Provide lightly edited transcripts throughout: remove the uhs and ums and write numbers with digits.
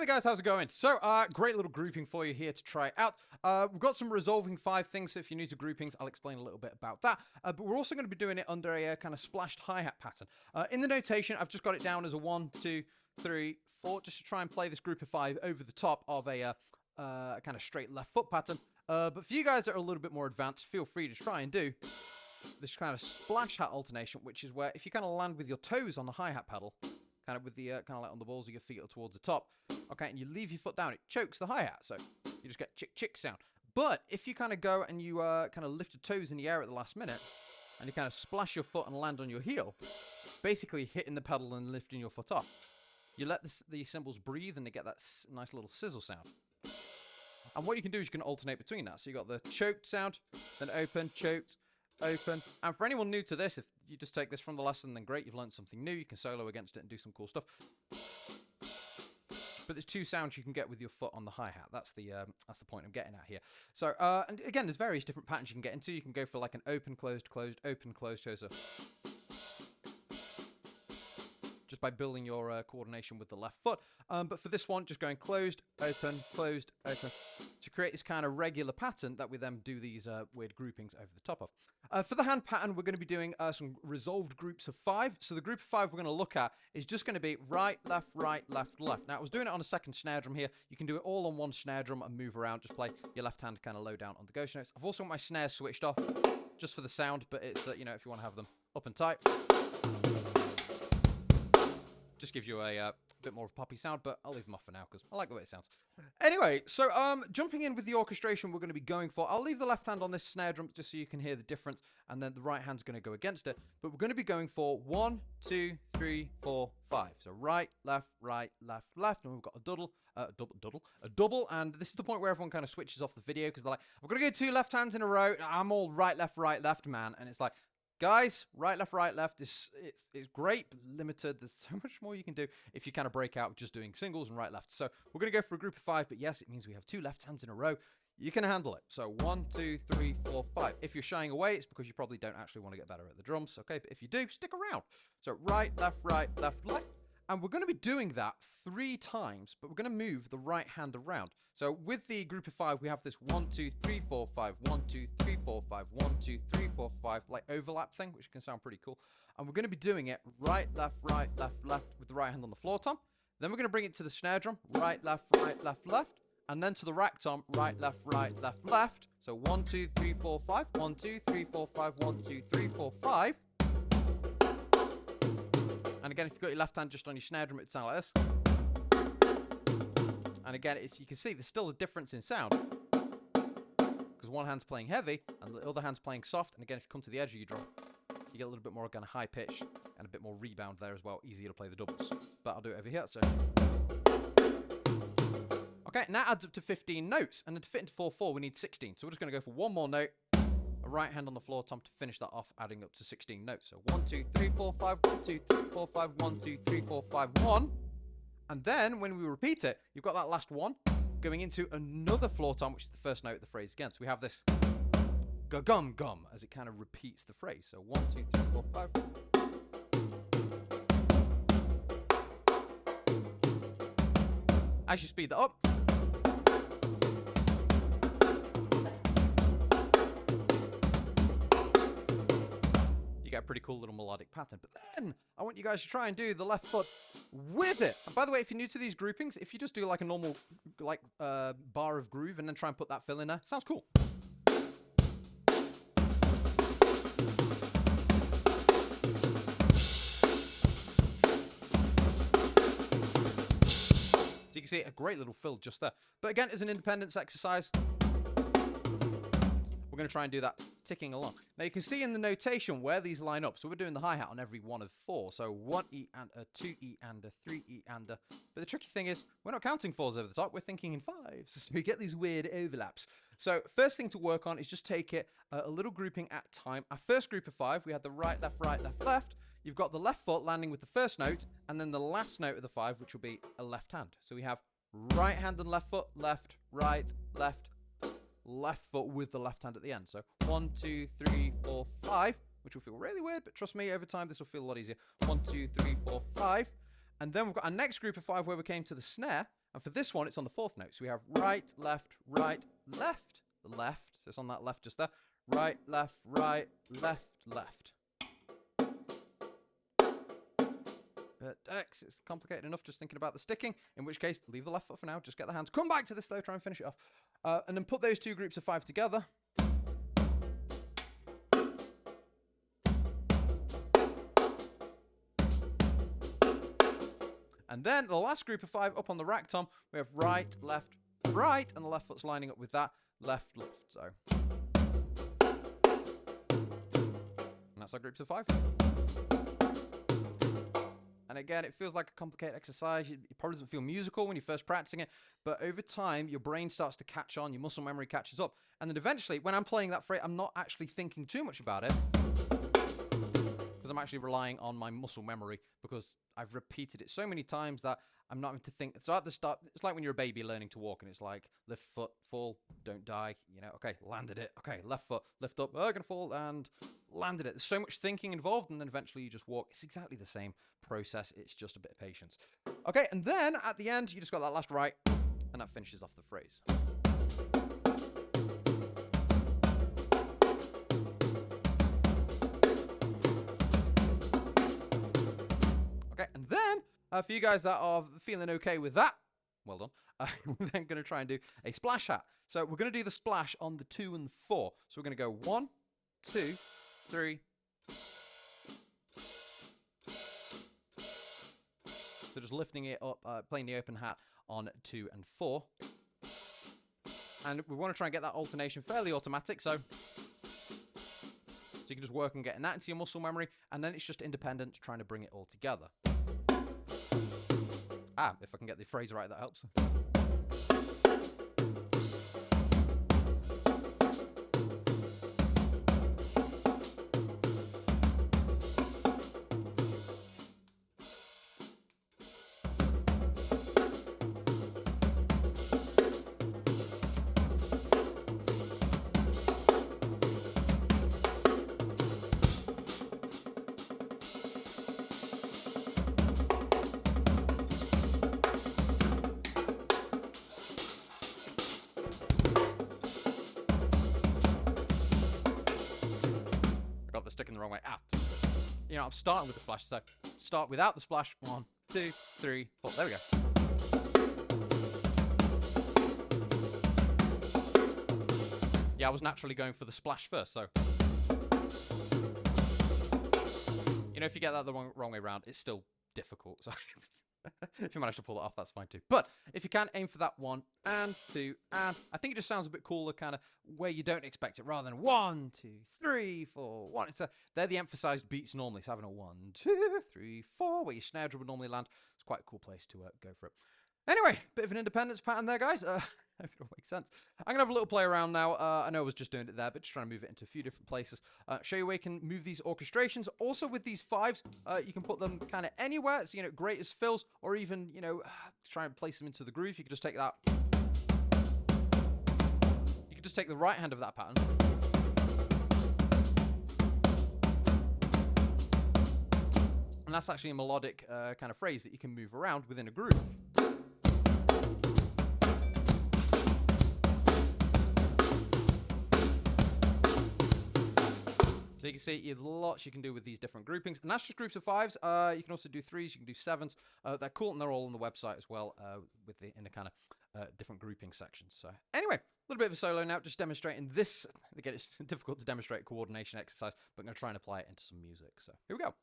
there guys, how's it going? So, great little grouping for you here to try out. We've got some resolving 5 things, so if you're new to groupings, I'll explain a little bit about that. But we're also going to be doing it under a kind of splashed hi-hat pattern. In the notation, I've just got it down as a 1, 2, 3, 4, just to try and play this group of 5 over the top of a kind of straight left foot pattern. But for you guys that are a little bit more advanced, feel free to try and do this kind of splash hat alternation, which is where if you kind of land with your toes on the hi-hat pedal, kind of with the kind of like on the balls of your feet or towards the top, okay, and you leave your foot down, it chokes the hi-hat, so you just get chick chick sound. But if you kind of go and you kind of lift your toes in the air at the last minute, and you kind of splash your foot and land on your heel, basically hitting the pedal and lifting your foot up, you let the cymbals breathe and they get that nice little sizzle sound. And what you can do is you can alternate between that. So you got the choked sound, then open, choked, open. And for anyone new to this, if you just take this from the lesson, then great, you've learned something new. You can solo against it and do some cool stuff. But there's 2 sounds you can get with your foot on the hi-hat. That's the point I'm getting at here. So, and again, there's various different patterns you can get into. You can go for like an open, closed, closed, open, closed. So just by building your coordination with the left foot. But for this one, just going closed, open, to create this kind of regular pattern that we then do these weird groupings over the top of. For the hand pattern, we're going to be doing some resolved groups of 5. So the group of 5 we're going to look at is just going to be right, left, right, left, left. Now, I was doing it on a second snare drum here. You can do it all on one snare drum and move around. Just play your left hand kind of low down on the ghost notes. I've also got my snares switched off just for the sound, but it's, you know, if you want to have them up and tight. Just gives you a bit more of a poppy sound, but I'll leave them off for now because I like the way it sounds. Anyway, so jumping in with the orchestration we're going to be going for, I'll leave the left hand on this snare drum just so you can hear the difference, and then the right hand's going to go against it. But we're going to be going for 1, 2, 3, 4, 5. So right, left, left, and we've got a double, and this is the point where everyone kind of switches off the video because they're like, I've got to go 2 left hands in a row. I'm all right, left, man, and it's like, guys, right, left, it's great, but limited. There's so much more you can do if you kind of break out just doing singles and right, left. So we're going to go for a group of 5, but yes, it means we have 2 left hands in a row. You can handle it. So 1, 2, 3, 4, 5. If you're shying away, it's because you probably don't actually want to get better at the drums. Okay, but if you do, stick around. So right, left, left. And we're going to be doing that 3 times, but we're going to move the right hand around. So with the group of 5, we have this 1, 2, 3, 4, 5, 1, 2, 3, 4, 5, 1, 2, 3, 4, 5, like overlap thing, which can sound pretty cool. And we're going to be doing it right, left, with the right hand on the floor tom. Then we're going to bring it to the snare drum, right, left, left. And then to the rack tom, right, left. So 1, 2, 3, 4, 5, 1, 2, 3, 4, 5, 1, 2, 3, 4, 5. And again, if you've got your left hand just on your snare drum, it'd sound like this. And again, you can see there's still a difference in sound. Because one hand's playing heavy, and the other hand's playing soft. And again, if you come to the edge of your drum, you get a little bit more kind of high pitch, and a bit more rebound there as well. Easier to play the doubles. But I'll do it over here, so. Okay, now adds up to 15 notes. And then to fit into 4/4, we need 16. So we're just going to go for one more note. A right hand on the floor tom to finish that off, adding up to 16 notes. So 1, 2, 3, 4, 5, 1, 2, 3, 4, 5, 1, 2, 3, 4, 5, 1. And then when we repeat it, you've got that last one going into another floor tom, which is the first note of the phrase again. So we have this gum as it kind of repeats the phrase. So 1, 2, 3, 4, 5. As you speed that up, get a pretty cool little melodic pattern. But then I want you guys to try and do the left foot with it. And by the way, if you're new to these groupings, if you just do like a normal like bar of groove and then try and put that fill in there, sounds cool. So you can see a great little fill just there. But again, as an independence exercise, we're going to try and do that ticking along. Now you can see in the notation where these line up. So we're doing the hi-hat on every one of 4. So 1 E and a 2 E and a 3 E and a. But the tricky thing is we're not counting 4s over the top. We're thinking in 5s. So we get these weird overlaps. So first thing to work on is just take it a little grouping at a time. Our first group of 5, we had the right, left. You've got the left foot landing with the first note, and then the last note of the 5, which will be a left hand. So we have right hand and left foot, left, right, left foot with the left hand at the end. So 1, 2, 3, 4, 5, which will feel really weird, but trust me, over time this will feel a lot easier. 1, 2, 3, 4, 5. And then we've got our next group of 5 where we came to the snare, And for this one, it's on the 4th note. So we have right, left, left. The left, so it's on that left just there. Right, left, left. But X, it's complicated enough just thinking about the sticking, in which case, leave the left foot for now, just get the hands. Come back to this though, try and finish it off. And then put those 2 groups of 5 together. And then the last group of 5 up on the rack tom, we have right, left, right, and the left foot's lining up with that, left. So, and that's our groups of 5. And again, it feels like a complicated exercise. It probably doesn't feel musical when you're first practicing it, but over time, your brain starts to catch on, your muscle memory catches up, and then eventually, when I'm playing that phrase, I'm not actually thinking too much about it, because I'm actually relying on my muscle memory, because I've repeated it so many times that I'm not having to think. So at the start, it's like when you're a baby learning to walk, and it's like, lift foot, fall, don't die, you know, okay, landed it, okay, left foot, lift up, oh, gonna fall, and landed it. There's so much thinking involved, and then eventually you just walk. It's exactly the same process, it's just a bit of patience. Okay, and then at the end, you just got that last right, and that finishes off the phrase. Okay, and then, for you guys that are feeling okay with that, well done, we're then going to try and do a splash hat. So we're going to do the splash on the 2 and the 4. So we're going to go 1, 2, 3. So just lifting it up, playing the open hat on 2 and 4. And we want to try and get that alternation fairly automatic, so you can just work on getting that into your muscle memory, and then it's just independent, trying to bring it all together. If I can get the phrase right, that helps. The sticking the wrong way. You know, I'm starting with the splash, so start without the splash. 1, 2, 3, 4. There we go. Yeah, I was naturally going for the splash first, so you know, if you get that the wrong way around, it's still difficult. So if you manage to pull it off, that's fine too. But if you can, aim for that 1 and 2, and I think it just sounds a bit cooler, kind of where you don't expect it, rather than 1, 2, 3, 4, 1. They're the emphasized beats normally. So having a 1, 2, 3, 4, where your snare drum would normally land, it's quite a cool place to go for it. Anyway, bit of an independence pattern there, guys. Hope it all makes sense. I'm going to have a little play around now. I know I was just doing it there, but just trying to move it into a few different places. Show you where you can move these orchestrations. Also with these 5s, you can put them kind of anywhere. It's, you know, great as fills, or even, you know, try and place them into the groove. You can just take that. You can just take the right hand of that pattern. And that's actually a melodic kind of phrase that you can move around within a groove. So you can see there's lots you can do with these different groupings, and that's just groups of 5s. You can also do 3s, you can do 7s. They're cool, and they're all on the website as well, in the kind of different grouping sections. So anyway, a little bit of a solo now, just demonstrating this. Again, it's difficult to demonstrate a coordination exercise, but I'm going to try and apply it into some music. So here we go.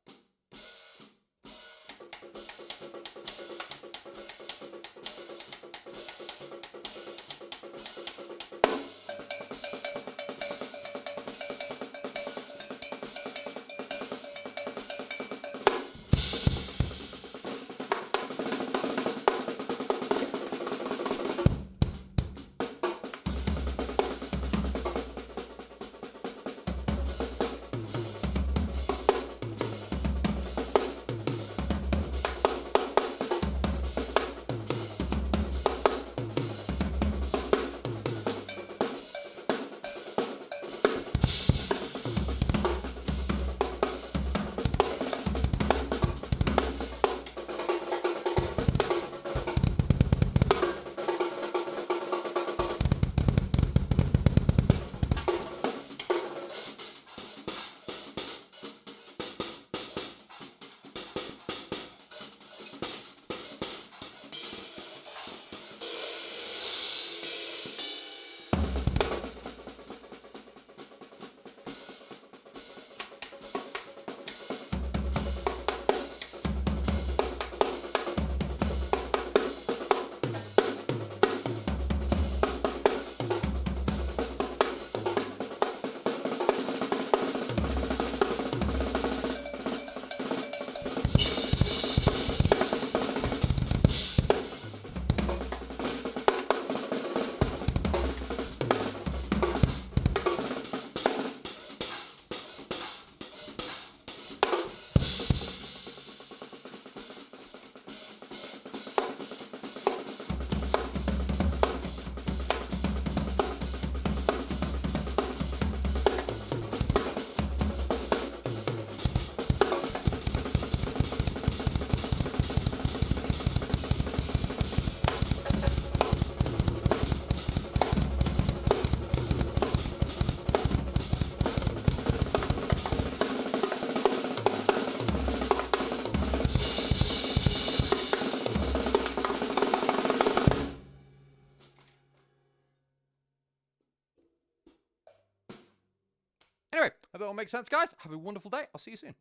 Anyway, hope that all makes sense, guys. Have a wonderful day. I'll see you soon.